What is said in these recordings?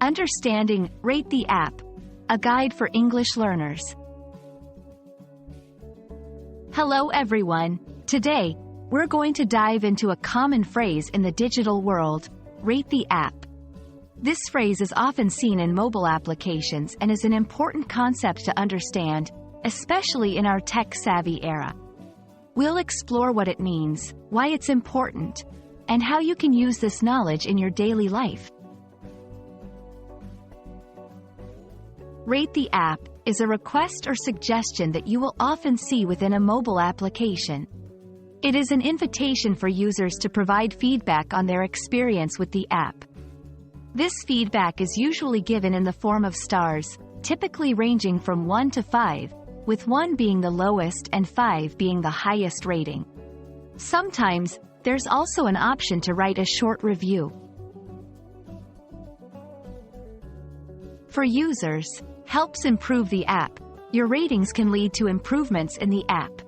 Understanding Rate the App, a guide for English learners. Hello everyone. Today, we're going to dive into a common phrase in the digital world, rate the app. This phrase is often seen in mobile applications and is an important concept to understand, especially in our tech-savvy era. We'll explore what it means, why it's important, and how you can use this knowledge in your daily life. Rate the app is a request or suggestion that you will often see within a mobile application. It is an invitation for users to provide feedback on their experience with the app. This feedback is usually given in the form of stars, typically ranging from 1 to 5, with 1 being the lowest and 5 being the highest rating. Sometimes, there's also an option to write a short review. For users, helps improve the app. Your ratings can lead to improvements in the app.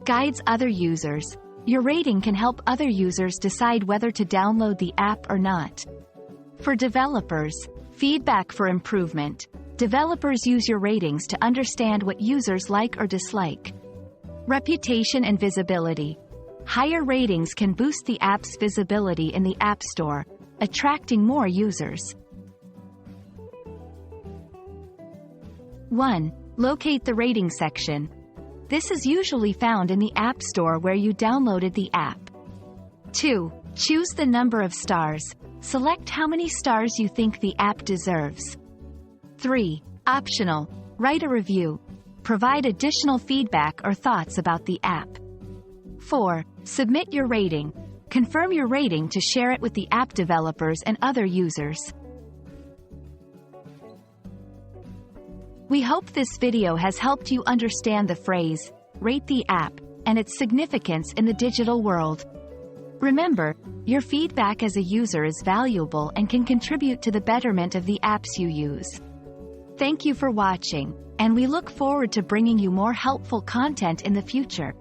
Guides other users. Your rating can help other users decide whether to download the app or not. For developers, feedback for improvement. Developers use your ratings to understand what users like or dislike. Reputation and visibility. Higher ratings can boost the app's visibility in the App Store, attracting more users. 1. Locate the rating section. This is usually found in the App Store where you downloaded the app. 2. Choose the number of stars. Select how many stars you think the app deserves. 3. Optional. Write a review. Provide additional feedback or thoughts about the app. 4. Submit your rating. Confirm your rating to share it with the app developers and other users. We hope this video has helped you understand the phrase, rate the app, and its significance in the digital world. Remember, your feedback as a user is valuable and can contribute to the betterment of the apps you use. Thank you for watching, and we look forward to bringing you more helpful content in the future.